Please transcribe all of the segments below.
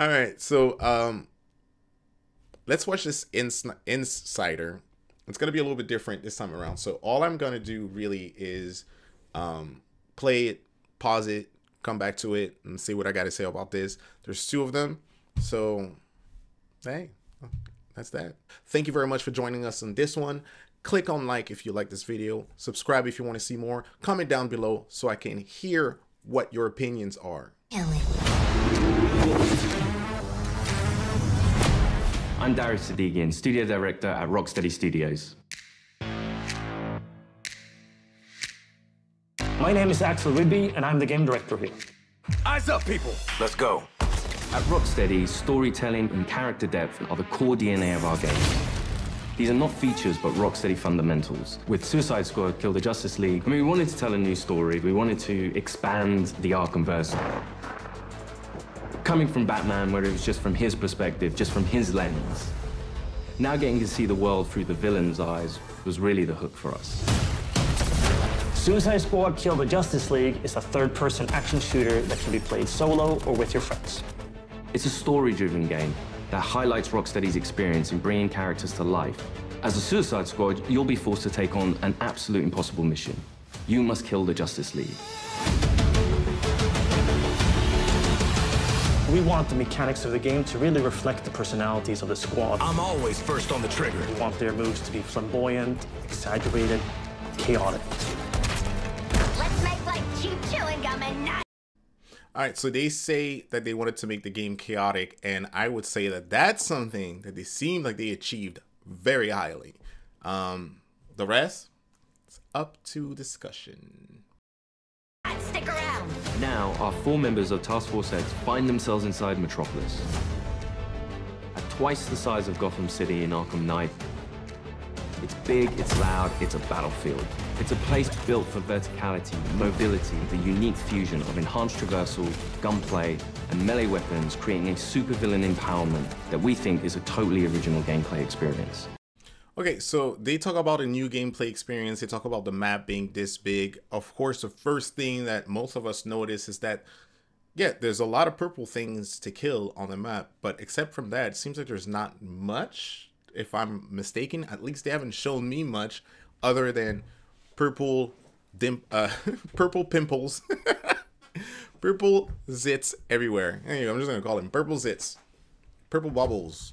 All right, so let's watch this Insider. It's gonna be a little bit different this time around. So all I'm gonna do really is play it, pause it, come back to it, and see what I got to say about this. There's two of them, so hey, that's that. Thank you very much for joining us on this one. Click on like if you like this video, subscribe if you want to see more, comment down below so I can hear what your opinions are. I'm Darius Sadigian, Studio Director at Rocksteady Studios. My name is Axel Ribby, and I'm the Game Director here. Eyes up, people! Let's go. At Rocksteady, storytelling and character depth are the core DNA of our games. These are not features, but Rocksteady fundamentals. With Suicide Squad, Kill the Justice League, we wanted to tell a new story. We wanted to expand the Arkhamverse. Coming from Batman, where it was just from his perspective, just from his lens. Now getting to see the world through the villain's eyes was really the hook for us. Suicide Squad Kill the Justice League is a third-person action shooter that can be played solo or with your friends. It's a story-driven game that highlights Rocksteady's experience in bringing characters to life. As a Suicide Squad, you'll be forced to take on an absolute impossible mission. You must kill the Justice League. We want the mechanics of the game to really reflect the personalities of the squad. I'm always first on the trigger. We want their moves to be flamboyant, exaggerated, chaotic. Let's make like cheap chewing gum and not. All right, so they say that they wanted to make the game chaotic, and I would say that that's something that they seem like they achieved very highly. The rest, it's up to discussion. Stick around. Now, our 4 members of Task Force X find themselves inside Metropolis. At twice the size of Gotham City in Arkham Knight, it's big, it's loud, it's a battlefield. It's a place built for verticality, mobility, the unique fusion of enhanced traversal, gunplay, and melee weapons, creating a supervillain empowerment that we think is a totally original gameplay experience. Okay, so they talk about a new gameplay experience. They talk about the map being this big. Of course, the first thing that most of us notice is that, yeah, there's a lot of purple things to kill on the map. But except from that, it seems like there's not much, if I'm mistaken. At least they haven't shown me much other than purple purple pimples. Purple zits everywhere. Anyway, I'm just going to call them purple zits. Purple bubbles.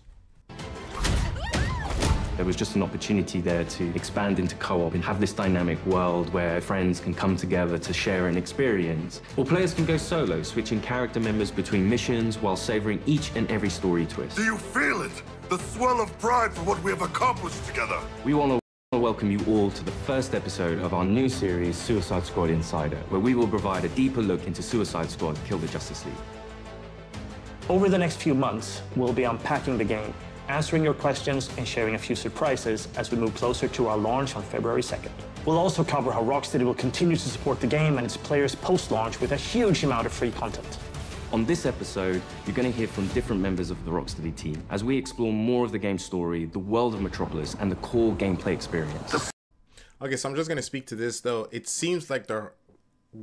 There was just an opportunity there to expand into co-op and have this dynamic world where friends can come together to share an experience. Or players can go solo, switching character members between missions while savoring each and every story twist. Do you feel it? The swell of pride for what we have accomplished together. We want to welcome you all to the first episode of our new series, Suicide Squad Insider, where we will provide a deeper look into Suicide Squad Kill the Justice League. Over the next few months, we'll be unpacking the game, answering your questions, and sharing a few surprises as we move closer to our launch on February 2nd. We'll also cover how Rocksteady will continue to support the game and its players post-launch with a huge amount of free content. On this episode, you're going to hear from different members of the Rocksteady team as we explore more of the game's story, the world of Metropolis, and the core gameplay experience. Okay, so I'm just going to speak to this, though. It seems like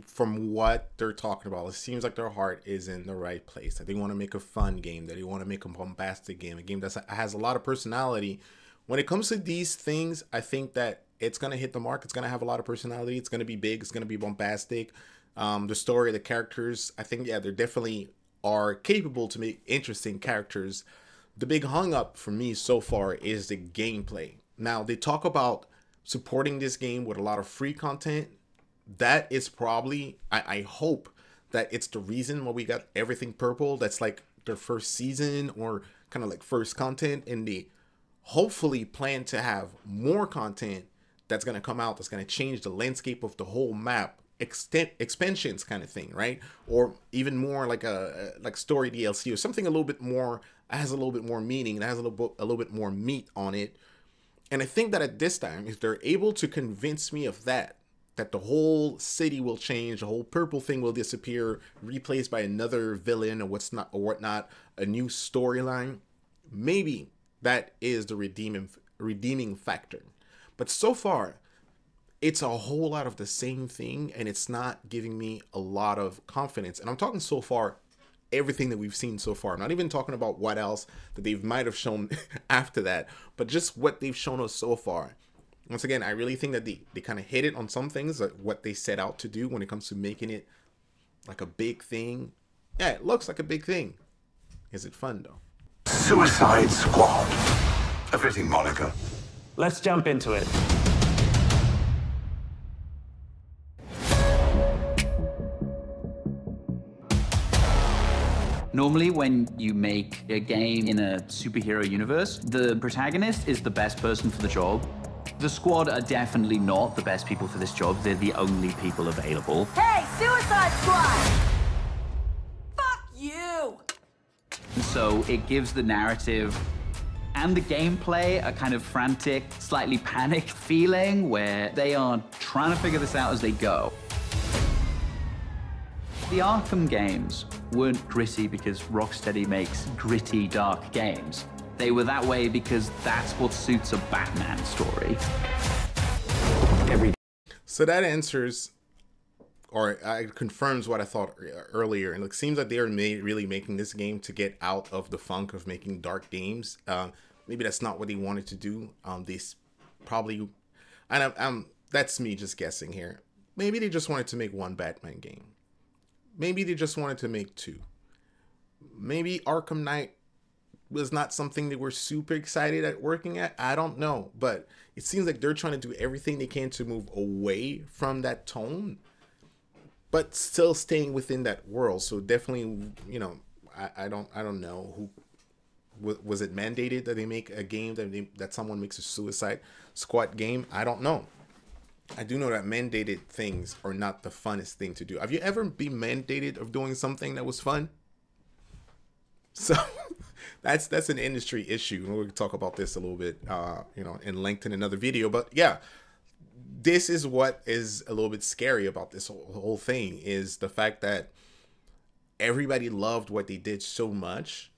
from what they're talking about, it seems like their heart is in the right place. That they want to make a fun game, that they want to make a bombastic game, a game that has a lot of personality. When it comes to these things, I think that it's going to hit the mark. It's going to have a lot of personality. It's going to be big. It's going to be bombastic. The story, the characters, I think, yeah, they definitely are capable to make interesting characters. The big hung up for me so far is the gameplay. Now, they talk about supporting this game with a lot of free content. That is probably, I hope that it's the reason why we got everything purple. That's like their first season or kind of like first content, and they hopefully plan to have more content that's going to come out that's going to change the landscape of the whole map, expansions kind of thing, right? Or even more like a story DLC or something a little bit more, has a little bit more meaning, that has a little bit more meat on it. And I think that at this time, if they're able to convince me of that the whole city will change, the whole purple thing will disappear, replaced by another villain or whatnot, a new storyline, maybe that is the redeeming factor. But so far, it's a whole lot of the same thing, and it's not giving me a lot of confidence. And I'm talking so far everything that we've seen so far. I'm not even talking about what else that they might have shown after that, but just what they've shown us so far. Once again, I really think that they kind of hit it on some things, like what they set out to do when it comes to making it like a big thing. Yeah, it looks like a big thing. Is it fun though? Suicide Squad. A fitting moniker. Let's jump into it. Normally, when you make a game in a superhero universe, the protagonist is the best person for the job. The squad are definitely not the best people for this job. They're the only people available. Hey, Suicide Squad! Fuck you! So it gives the narrative and the gameplay a kind of frantic, slightly panicked feeling where they are trying to figure this out as they go. The Arkham games weren't gritty because Rocksteady makes gritty, dark games. They were that way because that's what suits a Batman story. So that answers, or it confirms what I thought earlier. And it seems like they are really making this game to get out of the funk of making dark games. Maybe that's not what they wanted to do. They probably, and that's me just guessing here. Maybe they just wanted to make one Batman game. Maybe they just wanted to make two. Maybe Arkham Knight was not something they were super excited at working at. I don't know. But it seems like they're trying to do everything they can to move away from that tone, but still staying within that world. So definitely, you know, I don't know who was it mandated that they make a game that someone makes a Suicide Squad game. I don't know. I do know that mandated things are not the funnest thing to do. Have you ever been mandated of doing something that was fun? So that's an industry issue. We'll talk about this a little bit, you know, in length in another video. But yeah, this is what is a little bit scary about this whole thing, is the fact that everybody loved what they did so much,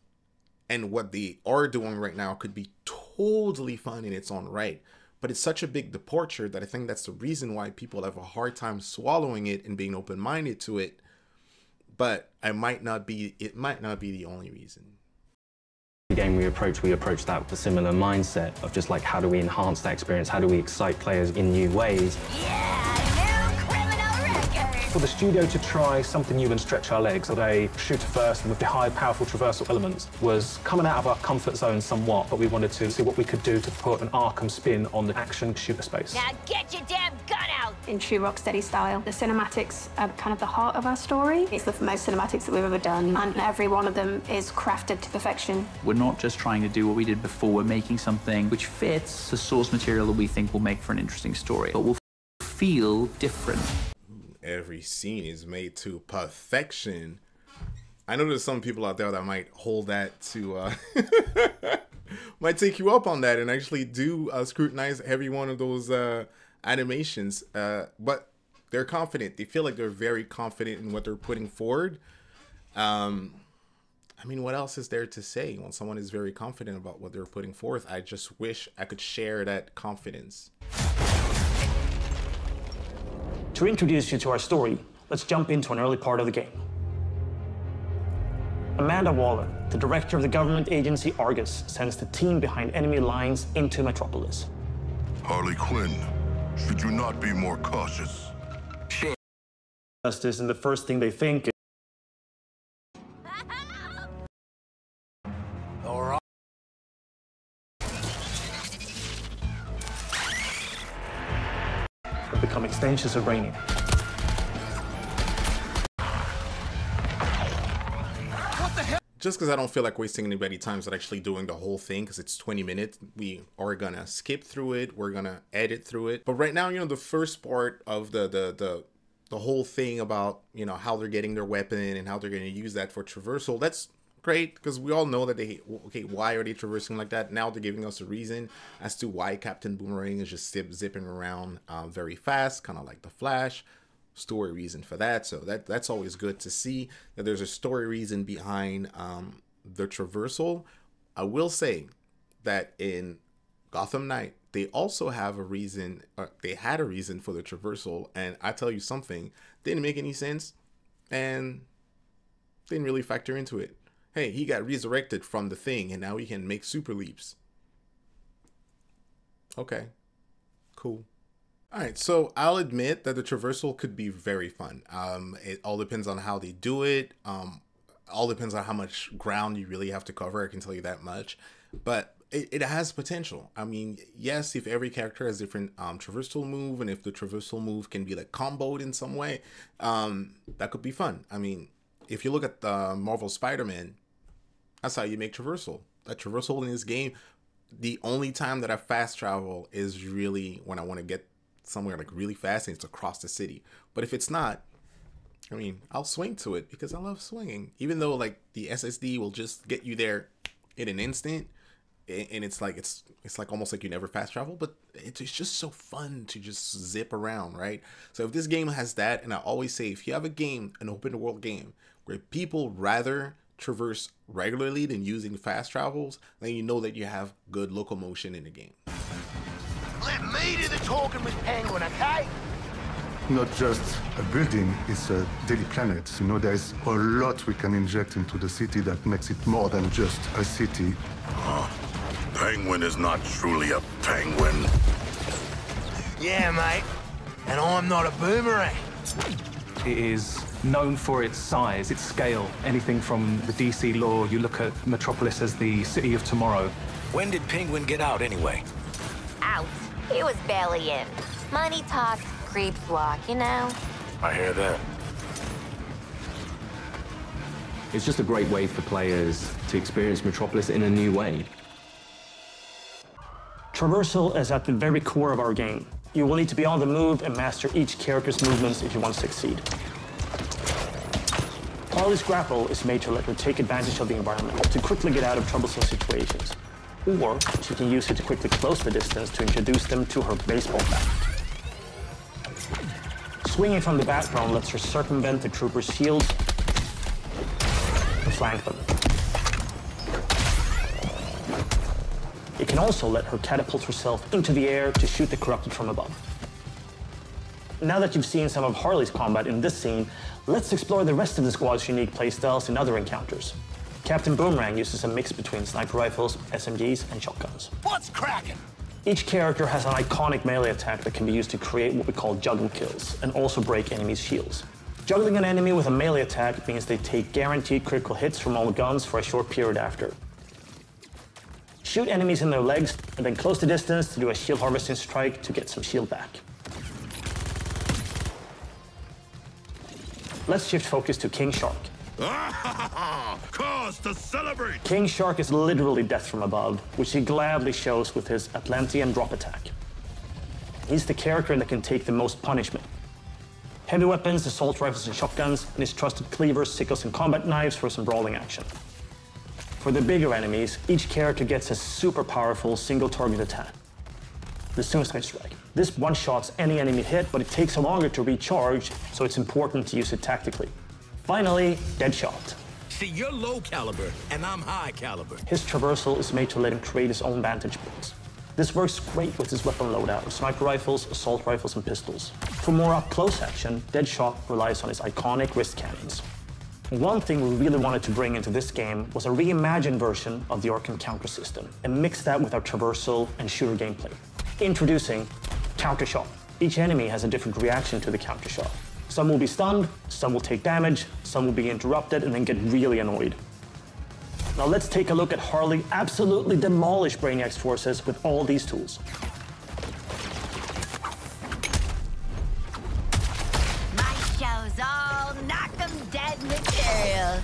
and what they are doing right now could be totally fun in its own right. But it's such a big departure that I think that's the reason why people have a hard time swallowing it and being open-minded to it. But it might not be the only reason. The game we approach that with a similar mindset of just like, how do we enhance that experience? How do we excite players in new ways? Yeah, new criminal record! For the studio to try something new and stretch our legs at a shooter first and with the high, powerful traversal elements was coming out of our comfort zone somewhat, but we wanted to see what we could do to put an Arkham spin on the action shooter space. Now get your damn gun out! In true Rocksteady style, the cinematics are kind of the heart of our story. It's the most cinematics that we've ever done, and every one of them is crafted to perfection. We're not just trying to do what we did before. We're making something which fits the source material that we think will make for an interesting story, but will feel different. Every scene is made to perfection. I know there's some people out there that might hold that to might take you up on that and actually do scrutinize every one of those animations, but they're confident. They feel like they're very confident in what they're putting forward. I mean, what else is there to say when someone is very confident about what they're putting forth? I just wish I could share that confidence. To introduce you to our story, let's jump into an early part of the game. Amanda Waller, the director of the government agency Argus, sends the team behind enemy lines into Metropolis. Harley Quinn, should you not be more cautious? Justice, and the first thing they think is, become extensions of Brainiac. Just because I don't feel like wasting anybody's time at actually doing the whole thing, because it's 20 minutes, we are gonna skip through it. We're gonna edit through it. But right now, you know, the first part of the whole thing about, you know, how they're getting their weapon and how they're gonna use that for traversal, that's great, because we all know that okay, why are they traversing like that? Now they're giving us a reason as to why Captain Boomerang is just zipping around very fast, kind of like the Flash. Story reason for that, so that's always good to see that there's a story reason behind the traversal. I will say that in Gotham Knight they also have a reason, they had a reason for the traversal, and I tell you something, didn't make any sense, and Didn't really factor into it. Hey, he got resurrected from the thing, and now he can make super leaps. Okay, cool. All right, so I'll admit that the traversal could be very fun. It all depends on how they do it. All depends on how much ground you really have to cover. I can tell you that much. But it has potential. I mean, yes, if every character has different traversal move, and if the traversal move can be like comboed in some way, that could be fun. I mean, if you look at the Marvel Spider-Man, that's how you make traversal. That traversal in this game, the only time that I fast travel is really when I want to get somewhere like really fast and it's across the city. But if it's not, I mean, I'll swing to it because I love swinging. Even though like the SSD will just get you there in an instant, and it's like almost like you never fast travel, but it's just so fun to just zip around, right? So if this game has that, and I always say, if you have a game, an open world game, where people rather traverse regularly than using fast travels, then you know that you have good locomotion in the game. Let me do the talking with Penguin, okay? Not just a building, it's a daily planet. You know, there's a lot we can inject into the city that makes it more than just a city. Penguin is not truly a penguin. Yeah, mate. And I'm not a boomerang. It is known for its size, its scale. Anything from the DC lore, you look at Metropolis as the city of tomorrow. When did Penguin get out anyway? Out. He was barely in. Money talks, creeps walk, you know? I hear that. It's just a great way for players to experience Metropolis in a new way. Traversal is at the very core of our game. You will need to be on the move and master each character's movements if you want to succeed. Harley's grapple is made to let her take advantage of the environment to quickly get out of troublesome situations. Or she can use it to quickly close the distance to introduce them to her baseball bat. Swinging from the background lets her circumvent the trooper's shields and flank them. It can also let her catapult herself into the air to shoot the corrupted from above. Now that you've seen some of Harley's combat in this scene, let's explore the rest of the squad's unique playstyles in other encounters. Captain Boomerang uses a mix between sniper rifles, SMGs, and shotguns. What's cracking? Each character has an iconic melee attack that can be used to create what we call juggle kills, and also break enemies' shields. Juggling an enemy with a melee attack means they take guaranteed critical hits from all guns for a short period after. Shoot enemies in their legs, and then close the distance to do a shield harvesting strike to get some shield back. Let's shift focus to King Shark. Cause to celebrate! King Shark is literally death from above, which he gladly shows with his Atlantean drop attack. He's the character that can take the most punishment. Heavy weapons, assault rifles and shotguns, and his trusted cleavers, sickles, and combat knives for some brawling action. For the bigger enemies, each character gets a super powerful single target attack, the Suicide Strike. This one-shots any enemy hit, but it takes longer to recharge, so it's important to use it tactically. Finally, Deadshot. See, you're low caliber, and I'm high caliber. His traversal is made to let him create his own vantage points. This works great with his weapon loadout of sniper rifles, assault rifles, and pistols. For more up-close action, Deadshot relies on his iconic wrist cannons. One thing we really wanted to bring into this game was a reimagined version of the Arkham counter system, and mix that with our traversal and shooter gameplay. Introducing Counter Shot. Each enemy has a different reaction to the counter shot. Some will be stunned, some will take damage, some will be interrupted and then get really annoyed. Now let's take a look at Harley absolutely demolish Brainiac's forces with all these tools. My show's all knock 'em dead material.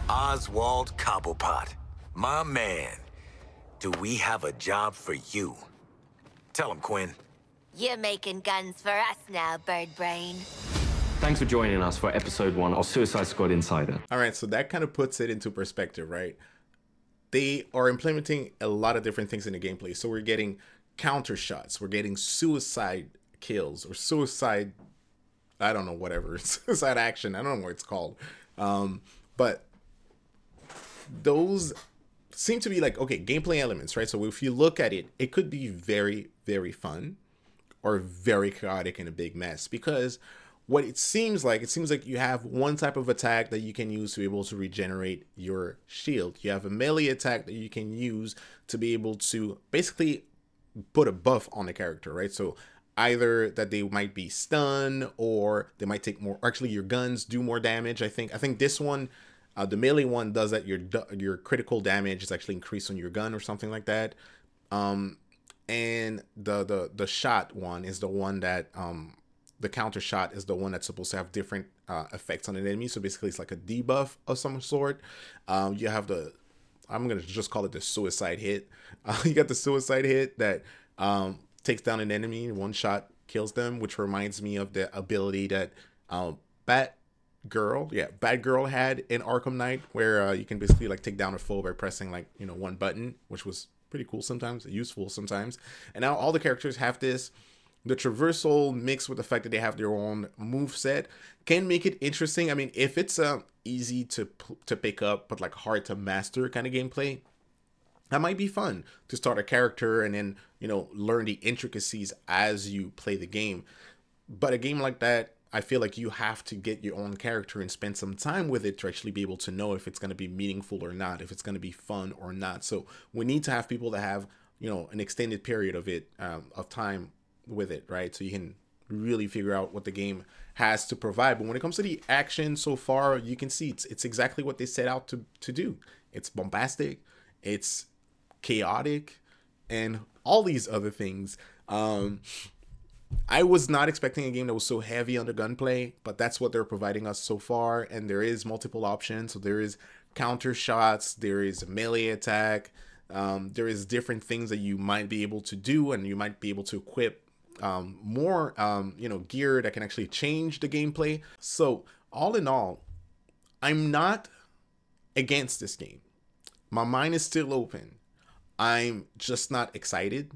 Oswald Cobblepot, my man. Do we have a job for you? Tell him, Quinn. You're making guns for us now, Bird Brain. Thanks for joining us for episode 1 of Suicide Squad Insider. All right, so that kind of puts it into perspective, right? They are implementing a lot of different things in the gameplay. So we're getting counter shots, we're getting suicide kills, or suicide, I don't know, whatever, suicide action, I don't know what it's called. But those seem to be like, okay, gameplay elements, right? So if you look at it, it could be very, very fun or very chaotic and a big mess, because what it seems like you have one type of attack that you can use to be able to regenerate your shield. You have a melee attack that you can use to be able to basically put a buff on the character, right? So either that they might be stunned, or they might take more, actually your guns do more damage. I think this one, the melee one, does that your critical damage is actually increased on your gun or something like that. And the shot one is the one that the counter shot is the one that's supposed to have different effects on an enemy. So basically it's like a debuff of some sort. You have the, I'm gonna just call it the suicide hit. You got the suicide hit that takes down an enemy in one shot, kills them, which reminds me of the ability that Batgirl had in Arkham Knight, where you can basically like take down a foe by pressing like, you know, one button, which was pretty cool sometimes, useful sometimes. And now all the characters have this. The traversal mixed with the fact that they have their own move set can make it interesting. I mean, if it's easy to pick up but like hard to master kind of gameplay, that might be fun to start a character and then, you know, learn the intricacies as you play the game. But a game like that, I feel like you have to get your own character and spend some time with it to actually be able to know if it's going to be meaningful or not, if it's going to be fun or not. So we need to have people that have, you know, an extended period of it, of time with it, right? So you can really figure out what the game has to provide. But when it comes to the action so far, you can see it's exactly what they set out to do. It's bombastic, it's chaotic, and all these other things. I was not expecting a game that was so heavy on the gunplay, but that's what they're providing us so far. And there is multiple options. So there is counter shots, there is melee attack, there is different things that you might be able to do, and you might be able to equip more you know, gear that can actually change the gameplay. So all in all, I'm not against this game. My mind is still open. I'm just not excited.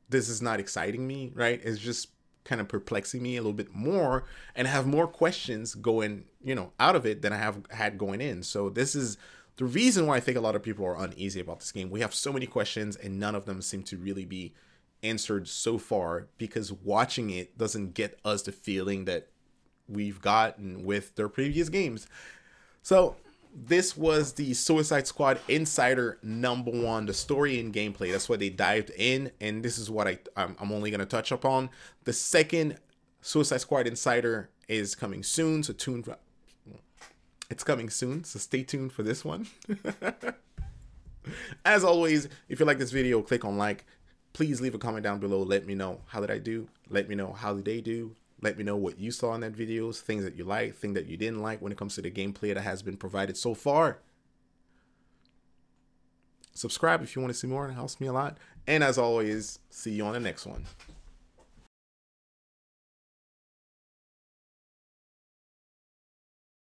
This is not exciting me, right? It's just kind of perplexing me a little bit more, and I have more questions going, you know, out of it than I have had going in. So this is the reason why I think a lot of people are uneasy about this game. We have so many questions and none of them seem to really be answered so far, because watching it doesn't get us the feeling that we've gotten with their previous games. So this was the Suicide Squad Insider #1, the story and gameplay. That's what they dived in, and this is what I'm only going to touch upon. The second Suicide Squad Insider is coming soon, so it's coming soon, so stay tuned for this one. As always, if you like this video, click on like. Please leave a comment down below. Let me know, how did I do? Let me know, how did they do? Let me know what you saw in that videos, things that you like, things that you didn't like when it comes to the gameplay that has been provided so far. Subscribe if you want to see more. It helps me a lot. And as always, see you on the next one.